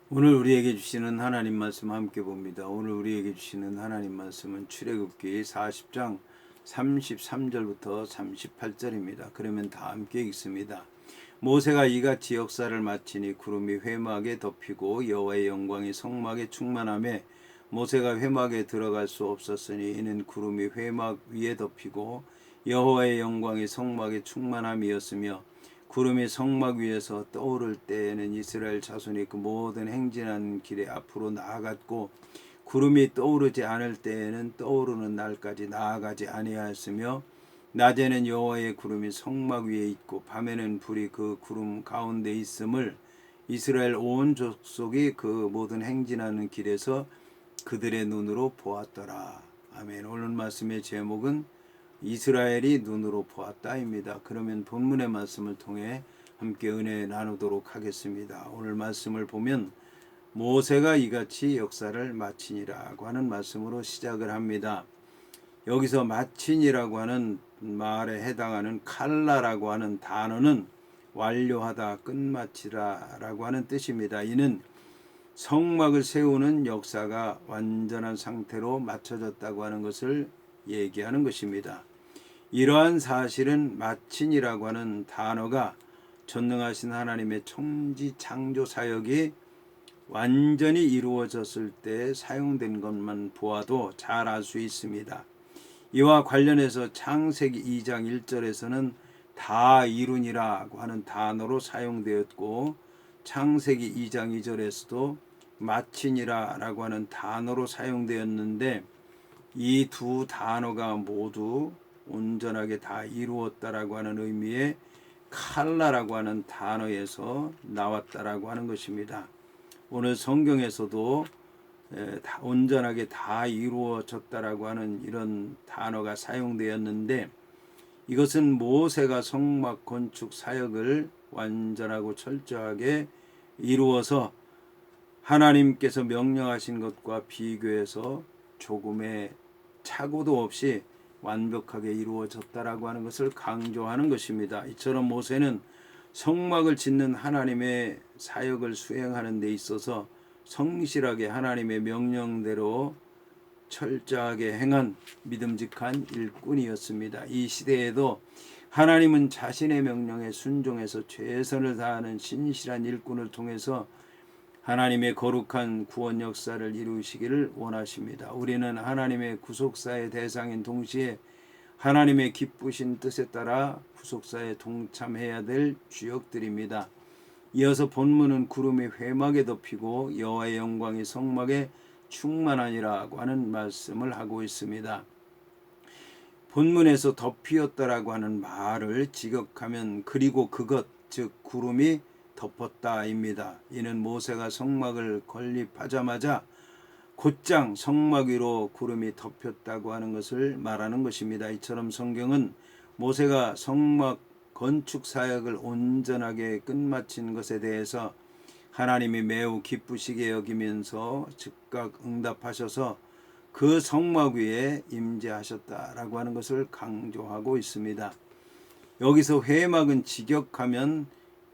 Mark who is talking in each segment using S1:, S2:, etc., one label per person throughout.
S1: 오늘 우리에게 주시는 하나님 말씀 함께 봅니다. 오늘 우리에게 주시는 하나님 말씀은 출애굽기 40장 33절부터 38절입니다. 그러면 다 함께 읽습니다. 모세가 이같이 역사를 마치니 구름이 회막에 덮이고 여호와의 영광이 성막에 충만하며 모세가 회막에 들어갈 수 없었으니 이는 구름이 회막 위에 덮이고 여호와의 영광이 성막에 충만함이었으며 구름이 성막 위에서 떠오를 때에는 이스라엘 자손이 그 모든 행진하는 길에 앞으로 나아갔고 구름이 떠오르지 않을 때에는 떠오르는 날까지 나아가지 아니하였으며 낮에는 여호와의 구름이 성막 위에 있고 밤에는 불이 그 구름 가운데 있음을 이스라엘 온 족속이 그 모든 행진하는 길에서 그들의 눈으로 보았더라. 아멘. 오늘 말씀의 제목은 이스라엘이 눈으로 보았다입니다. 그러면 본문의 말씀을 통해 함께 은혜 나누도록 하겠습니다. 오늘 말씀을 보면 모세가 이같이 역사를 마치니라고 하는 말씀으로 시작을 합니다. 여기서 마친이라고 하는 말에 해당하는 칼라라고 하는 단어는 완료하다, 끝마치다라고 하는 뜻입니다. 이는 성막을 세우는 역사가 완전한 상태로 마쳐졌다고 하는 것을 얘기하는 것입니다. 이러한 사실은 마친이라고 하는 단어가 전능하신 하나님의 천지 창조 사역이 완전히 이루어졌을 때 사용된 것만 보아도 잘 알 수 있습니다. 이와 관련해서 창세기 2장 1절에서는 다 이루니라고 하는 단어로 사용되었고 창세기 2장 2절에서도 마치니라라고 하는 단어로 사용되었는데 이 두 단어가 모두 온전하게 다 이루었다라고 하는 의미의 칼라라고 하는 단어에서 나왔다라고 하는 것입니다. 오늘 성경에서도 온전하게 다 이루어졌다라고 하는 이런 단어가 사용되었는데 이것은 모세가 성막 건축 사역을 완전하고 철저하게 이루어서 하나님께서 명령하신 것과 비교해서 조금의 착오도 없이 완벽하게 이루어졌다라고 하는 것을 강조하는 것입니다. 이처럼 모세는 성막을 짓는 하나님의 사역을 수행하는 데 있어서 성실하게 하나님의 명령대로 철저하게 행한 믿음직한 일꾼이었습니다. 이 시대에도 하나님은 자신의 명령에 순종해서 최선을 다하는 신실한 일꾼을 통해서 하나님의 거룩한 구원 역사를 이루시기를 원하십니다. 우리는 하나님의 구속사의 대상인 동시에 하나님의 기쁘신 뜻에 따라 구속사에 동참해야 될 주역들입니다. 이어서 본문은 구름이 회막에 덮이고 여호와의 영광이 성막에 충만하니라고 하는 말씀을 하고 있습니다. 본문에서 덮이었다라고 하는 말을 직역하면 그리고 그것 즉 구름이 덮었다입니다. 이는 모세가 성막을 건립하자마자 곧장 성막 위로 구름이 덮였다고 하는 것을 말하는 것입니다. 이처럼 성경은 모세가 성막 건축 사역을 온전하게 끝마친 것에 대해서 하나님이 매우 기쁘시게 여기면서 즉각 응답하셔서 그 성막 위에 임재하셨다라고 하는 것을 강조하고 있습니다. 여기서 회막은 직역하면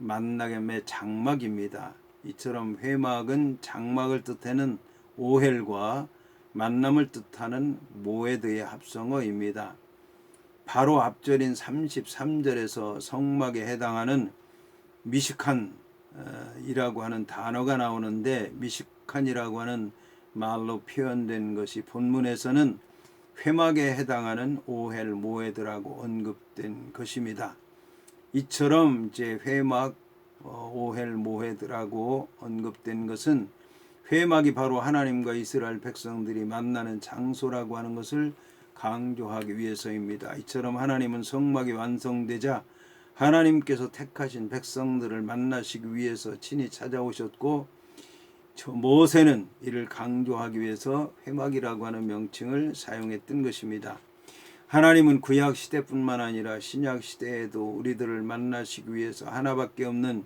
S1: 만남의 장막입니다. 이처럼 회막은 장막을 뜻하는 오헬과 만남을 뜻하는 모에드의 합성어입니다. 바로 앞절인 33절에서 성막에 해당하는 미식칸이라고 하는 단어가 나오는데 미식칸이라고 하는 말로 표현된 것이 본문에서는 회막에 해당하는 오헬 모에드라고 언급된 것입니다. 이처럼 이제 회막 오헬 모헤드라고 언급된 것은 회막이 바로 하나님과 이스라엘 백성들이 만나는 장소라고 하는 것을 강조하기 위해서입니다. 이처럼 하나님은 성막이 완성되자 하나님께서 택하신 백성들을 만나시기 위해서 친히 찾아오셨고 모세는 이를 강조하기 위해서 회막이라고 하는 명칭을 사용했던 것입니다. 하나님은 구약 시대뿐만 아니라 신약 시대에도 우리들을 만나시기 위해서 하나밖에 없는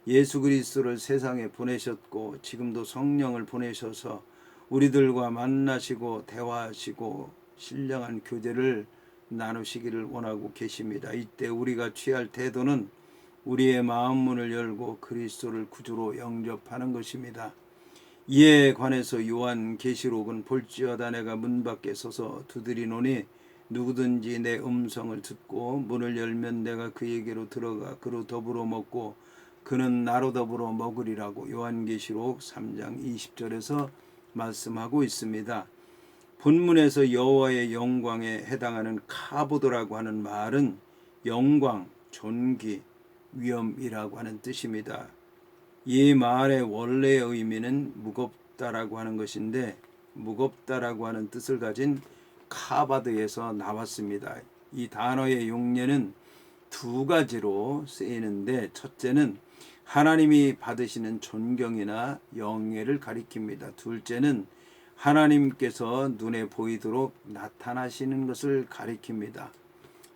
S1: 예수 그리스도를 세상에 보내셨고 지금도 성령을 보내셔서 우리들과 만나시고 대화하시고 신령한 교제를 나누시기를 원하고 계십니다. 이때 우리가 취할 태도는 우리의 마음 문을 열고 그리스도를 구주로 영접하는 것입니다. 이에 관해서 요한계시록은 볼지어다 내가 문 밖에 서서 두드리노니 누구든지 내 음성을 듣고 문을 열면 내가 그에게로 들어가 그로 더불어 먹고 그는 나로 더불어 먹으리라고 요한계시록 3장 20절에서 말씀하고 있습니다. 본문에서 여호와의 영광에 해당하는 카보드라고 하는 말은 영광, 존귀, 위엄이라고 하는 뜻입니다. 이 말의 원래의 의미는 무겁다라고 하는 것인데 무겁다라고 하는 뜻을 가진 카바드에서 나왔습니다. 이 단어의 용례는 두 가지로 쓰이는데 첫째는 하나님이 받으시는 존경이나 영예를 가리킵니다. 둘째는 하나님께서 눈에 보이도록 나타나시는 것을 가리킵니다.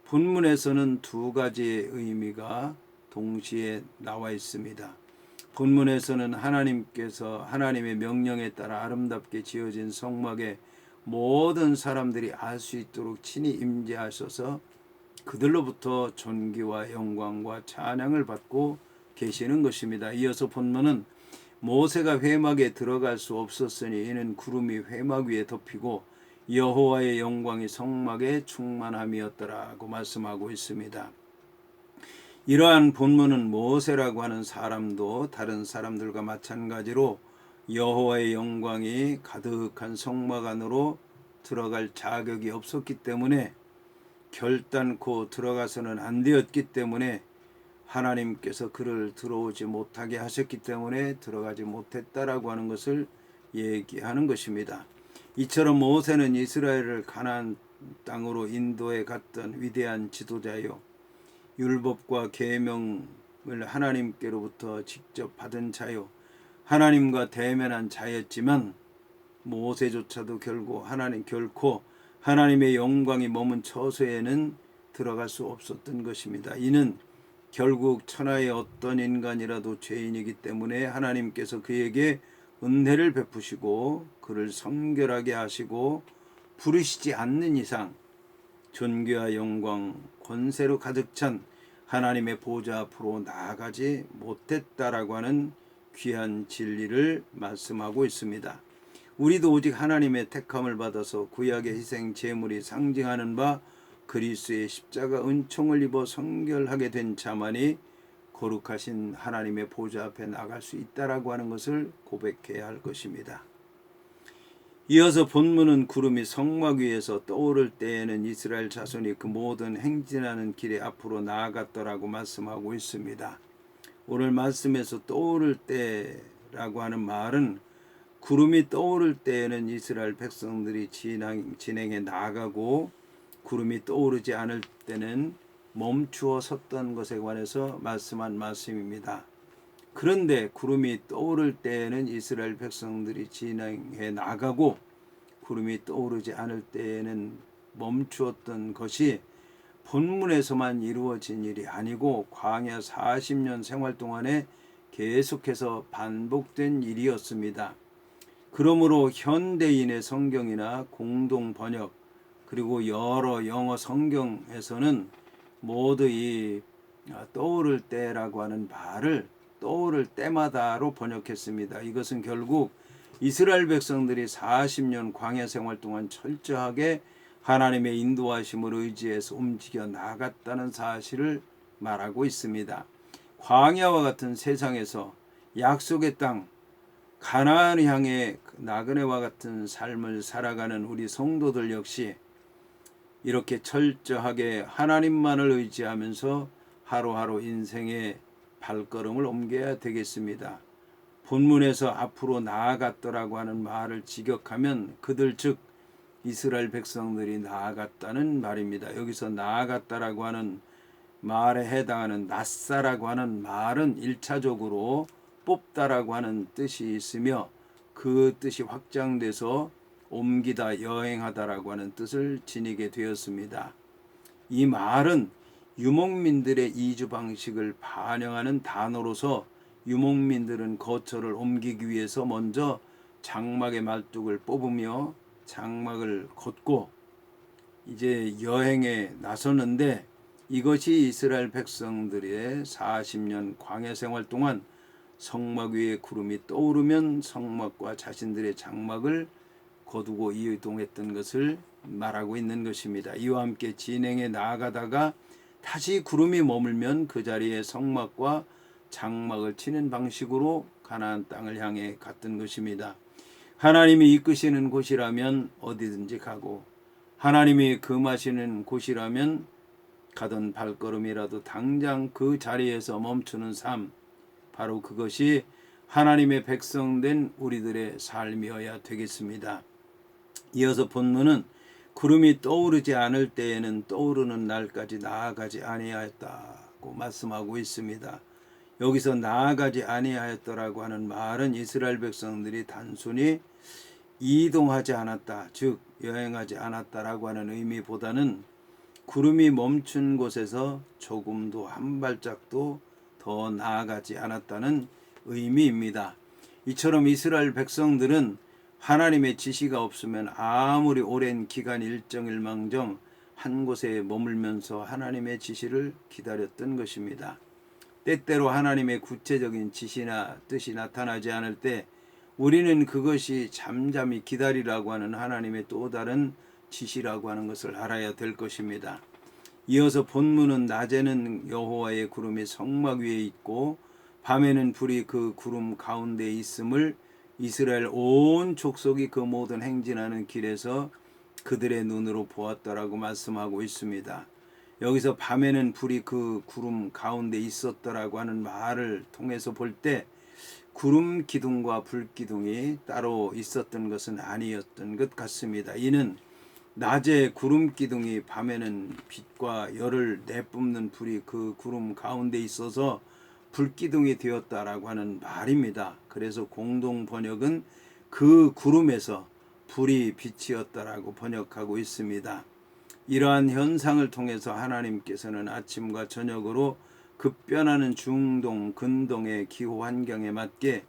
S1: 본문에서는 두 가지의 의미가 동시에 나와 있습니다. 본문에서는 하나님께서 하나님의 명령에 따라 아름답게 지어진 성막에 모든 사람들이 알 수 있도록 친히 임재하셔서 그들로부터 존귀와 영광과 찬양을 받고 계시는 것입니다. 이어서 본문은 모세가 회막에 들어갈 수 없었으니 이는 구름이 회막 위에 덮이고 여호와의 영광이 성막에 충만함이었더라고 말씀하고 있습니다. 이러한 본문은 모세라고 하는 사람도 다른 사람들과 마찬가지로 여호와의 영광이 가득한 성막 안으로 들어갈 자격이 없었기 때문에 결단코 들어가서는 안 되었기 때문에 하나님께서 그를 들어오지 못하게 하셨기 때문에 들어가지 못했다라고 하는 것을 얘기하는 것입니다. 이처럼 모세는 이스라엘을 가나안 땅으로 인도해 갔던 위대한 지도자요, 율법과 계명을 하나님께로부터 직접 받은 자요, 하나님과 대면한 자였지만 모세조차도 결코 하나님의 영광이 머문 처소에는 들어갈 수 없었던 것입니다. 이는 결국 천하의 어떤 인간이라도 죄인이기 때문에 하나님께서 그에게 은혜를 베푸시고 그를 성결하게 하시고 부르시지 않는 이상 존귀와 영광, 권세로 가득 찬 하나님의 보좌 앞으로 나아가지 못했다라고 하는 귀한 진리를 말씀하고 있습니다. 우리도 오직 하나님의 택함을 받아서 구약의 희생 제물이 상징하는 바 그리스도의 십자가 은총을 입어 성결하게 된 자만이 거룩하신 하나님의 보좌 앞에 나갈 수 있다라고 하는 것을 고백해야 할 것입니다. 이어서 본문은 구름이 성막 위에서 떠오를 때에는 이스라엘 자손이 그 모든 행진하는 길에 앞으로 나아갔더라고 말씀하고 있습니다. 오늘 말씀에서 떠오를 때라고 하는 말은 구름이 떠오를 때에는 이스라엘 백성들이 진행해 나아가고 구름이 떠오르지 않을 때는 멈추어 섰던 것에 관해서 말씀한 말씀입니다. 그런데 구름이 떠오를 때에는 이스라엘 백성들이 진행해 나가고 구름이 떠오르지 않을 때에는 멈추었던 것이 본문에서만 이루어진 일이 아니고 광야 40년 생활 동안에 계속해서 반복된 일이었습니다. 그러므로 현대인의 성경이나 공동 번역 그리고 여러 영어 성경에서는 모두 이 떠오를 때라고 하는 말을 떠오를 때마다로 번역했습니다. 이것은 결국 이스라엘 백성들이 40년 광야 생활 동안 철저하게 하나님의 인도하심을 의지해서 움직여 나갔다는 사실을 말하고 있습니다. 광야와 같은 세상에서 약속의 땅 가나안을 향해 나그네와 같은 삶을 살아가는 우리 성도들 역시 이렇게 철저하게 하나님만을 의지하면서 하루하루 인생의 발걸음을 옮겨야 되겠습니다. 본문에서 앞으로 나아갔더라고 하는 말을 직역하면 그들 즉 이스라엘 백성들이 나아갔다는 말입니다. 여기서 나아갔다라고 하는 말에 해당하는 낫사라고 하는 말은 1차적으로 뽑다라고 하는 뜻이 있으며 그 뜻이 확장돼서 옮기다, 여행하다라고 하는 뜻을 지니게 되었습니다. 이 말은 유목민들의 이주 방식을 반영하는 단어로서 유목민들은 거처를 옮기기 위해서 먼저 장막의 말뚝을 뽑으며 장막을 걷고 이제 여행에 나섰는데 이것이 이스라엘 백성들의 40년 광야 생활 동안 성막 위에 구름이 떠오르면 성막과 자신들의 장막을 거두고 이동했던 것을 말하고 있는 것입니다. 이와 함께 진행해 나아가다가 다시 구름이 머물면 그 자리에 성막과 장막을 치는 방식으로 가나안 땅을 향해 갔던 것입니다. 하나님이 이끄시는 곳이라면 어디든지 가고 하나님이 금하시는 곳이라면 가던 발걸음이라도 당장 그 자리에서 멈추는 삶, 바로 그것이 하나님의 백성된 우리들의 삶이어야 되겠습니다. 이어서 본문은 구름이 떠오르지 않을 때에는 떠오르는 날까지 나아가지 아니하였다고 말씀하고 있습니다. 여기서 나아가지 아니하였더라고 하는 말은 이스라엘 백성들이 단순히 이동하지 않았다, 즉 여행하지 않았다라고 하는 의미보다는 구름이 멈춘 곳에서 조금도 한 발짝도 더 나아가지 않았다는 의미입니다. 이처럼 이스라엘 백성들은 하나님의 지시가 없으면 아무리 오랜 기간 일정일망정 한 곳에 머물면서 하나님의 지시를 기다렸던 것입니다. 때때로 하나님의 구체적인 지시나 뜻이 나타나지 않을 때 우리는 그것이 잠잠히 기다리라고 하는 하나님의 또 다른 지시라고 하는 것을 알아야 될 것입니다. 이어서 본문은 낮에는 여호와의 구름이 성막 위에 있고 밤에는 불이 그 구름 가운데 있음을 이스라엘 온 족속이 그 모든 행진하는 길에서 그들의 눈으로 보았다라고 말씀하고 있습니다. 여기서 밤에는 불이 그 구름 가운데 있었더라고 하는 말을 통해서 볼 때 구름 기둥과 불 기둥이 따로 있었던 것은 아니었던 것 같습니다. 이는 낮에 구름 기둥이 밤에는 빛과 열을 내뿜는 불이 그 구름 가운데 있어서 불기둥이 되었다라고 하는 말입니다. 그래서 공동 번역은 그 구름에서 불이 빛이었다라고 번역하고 있습니다. 이러한 현상을 통해서 하나님께서는 아침과 저녁으로 급변하는 중동, 근동의 기후 환경에 맞게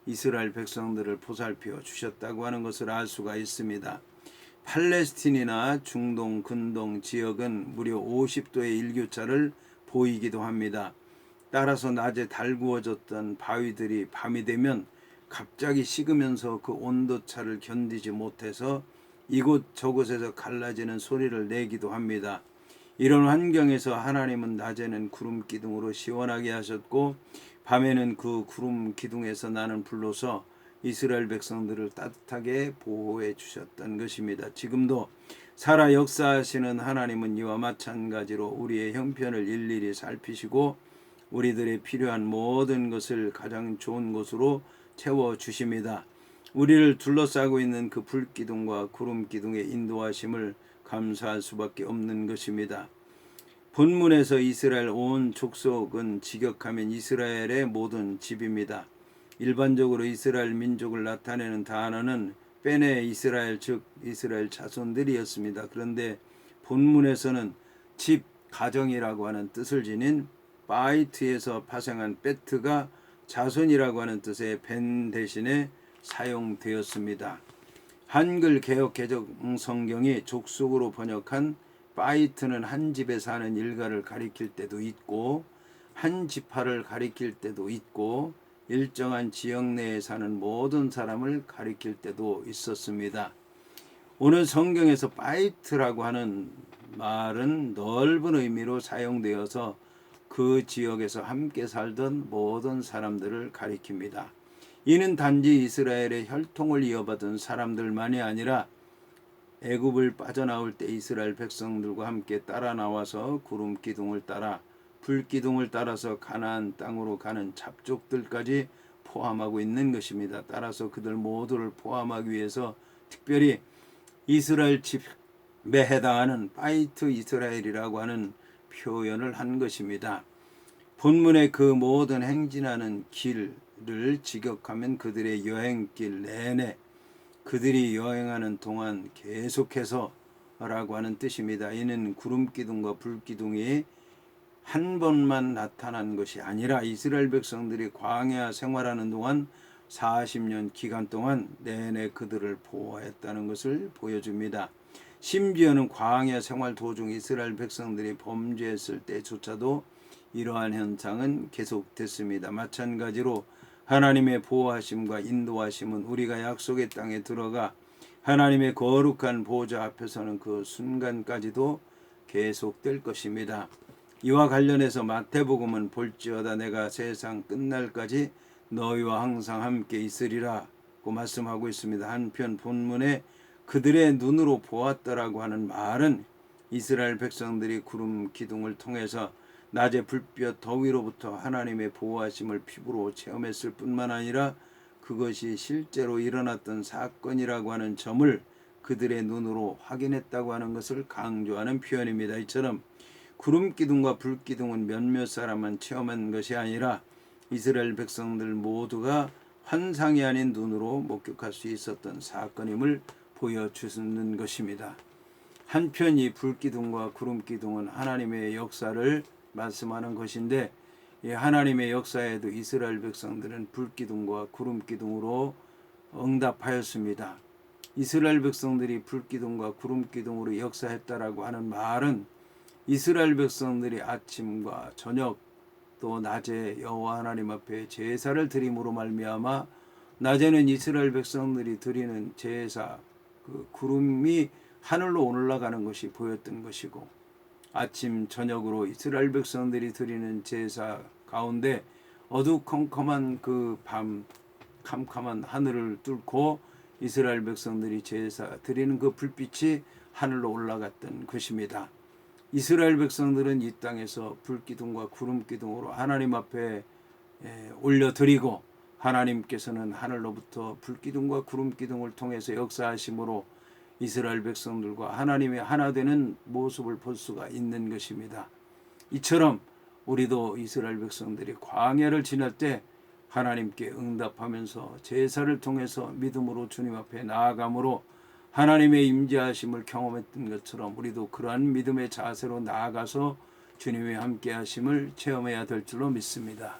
S1: 이스라엘 백성들을 보살펴 주셨다고 하는 것을 알 수가 있습니다. 팔레스틴이나 중동, 근동 지역은 무려 50도의 일교차를 보이기도 합니다. 따라서 낮에 달구어졌던 바위들이 밤이 되면 갑자기 식으면서 그 온도차를 견디지 못해서 이곳 저곳에서 갈라지는 소리를 내기도 합니다. 이런 환경에서 하나님은 낮에는 구름 기둥으로 시원하게 하셨고 밤에는 그 구름 기둥에서 나는 불로서 이스라엘 백성들을 따뜻하게 보호해 주셨던 것입니다. 지금도 살아 역사하시는 하나님은 이와 마찬가지로 우리의 형편을 일일이 살피시고 우리들의 필요한 모든 것을 가장 좋은 곳으로 채워주십니다. 우리를 둘러싸고 있는 그 불기둥과 구름기둥의 인도하심을 감사할 수밖에 없는 것입니다. 본문에서 이스라엘 온 족속은 직역하면 이스라엘의 모든 집입니다. 일반적으로 이스라엘 민족을 나타내는 단어는 베네 이스라엘, 즉 이스라엘 자손들이었습니다. 그런데 본문에서는 집, 가정이라고 하는 뜻을 지닌 바이트에서 파생한 베트가 자손이라고 하는 뜻의 벤 대신에 사용되었습니다. 한글 개역 개정 성경이 족속으로 번역한 바이트는 한 집에 사는 일가를 가리킬 때도 있고 한 지파를 가리킬 때도 있고 일정한 지역 내에 사는 모든 사람을 가리킬 때도 있었습니다. 오늘 성경에서 바이트라고 하는 말은 넓은 의미로 사용되어서 그 지역에서 함께 살던 모든 사람들을 가리킵니다. 이는 단지 이스라엘의 혈통을 이어받은 사람들만이 아니라 애굽을 빠져나올 때 이스라엘 백성들과 함께 따라 나와서 구름 기둥을 따라 불 기둥을 따라서 가나안 땅으로 가는 잡족들까지 포함하고 있는 것입니다. 따라서 그들 모두를 포함하기 위해서 특별히 이스라엘 집에 해당하는 바이트 이스라엘이라고 하는 표현을 한 것입니다. 본문의 그 모든 행진하는 길을 직역하면 그들의 여행길 내내 그들이 여행하는 동안 계속해서 라고 하는 뜻입니다. 이는 구름기둥과 불기둥이 한 번만 나타난 것이 아니라 이스라엘 백성들이 광야 생활하는 동안 40년 기간 동안 내내 그들을 보호했다는 것을 보여줍니다. 심지어는 광야 생활 도중 이스라엘 백성들이 범죄했을 때조차도 이러한 현상은 계속됐습니다. 마찬가지로 하나님의 보호하심과 인도하심은 우리가 약속의 땅에 들어가 하나님의 거룩한 보좌 앞에서는 그 순간까지도 계속될 것입니다. 이와 관련해서 마태복음은 볼지어다 내가 세상 끝날까지 너희와 항상 함께 있으리라고 말씀하고 있습니다. 한편 본문에 그들의 눈으로 보았다라고 하는 말은 이스라엘 백성들이 구름 기둥을 통해서 낮의 불볕 더위로부터 하나님의 보호하심을 피부로 체험했을 뿐만 아니라 그것이 실제로 일어났던 사건이라고 하는 점을 그들의 눈으로 확인했다고 하는 것을 강조하는 표현입니다. 이처럼 구름 기둥과 불 기둥은 몇몇 사람만 체험한 것이 아니라 이스라엘 백성들 모두가 환상이 아닌 눈으로 목격할 수 있었던 사건임을 보여주는 것입니다. 한편 이 불기둥과 구름기둥은 하나님의 역사를 말씀하는 것인데 이 하나님의 역사에도 이스라엘 백성들은 불기둥과 구름기둥으로 응답하였습니다. 이스라엘 백성들이 불기둥과 구름기둥으로 역사했다라고 하는 말은 이스라엘 백성들이 아침과 저녁 또 낮에 여호와 하나님 앞에 제사를 드림으로 말미암아 낮에는 이스라엘 백성들이 드리는 제사 그 구름이 하늘로 올라가는 것이 보였던 것이고 아침 저녁으로 이스라엘 백성들이 드리는 제사 가운데 어두컴컴한 그 밤 캄캄한 하늘을 뚫고 이스라엘 백성들이 제사 드리는 그 불빛이 하늘로 올라갔던 것입니다. 이스라엘 백성들은 이 땅에서 불기둥과 구름기둥으로 하나님 앞에 올려드리고 하나님께서는 하늘로부터 불기둥과 구름기둥을 통해서 역사하심으로 이스라엘 백성들과 하나님의 하나 되는 모습을 볼 수가 있는 것입니다. 이처럼 우리도 이스라엘 백성들이 광야를 지날 때 하나님께 응답하면서 제사를 통해서 믿음으로 주님 앞에 나아감으로 하나님의 임재하심을 경험했던 것처럼 우리도 그러한 믿음의 자세로 나아가서 주님의 함께하심을 체험해야 될 줄로 믿습니다.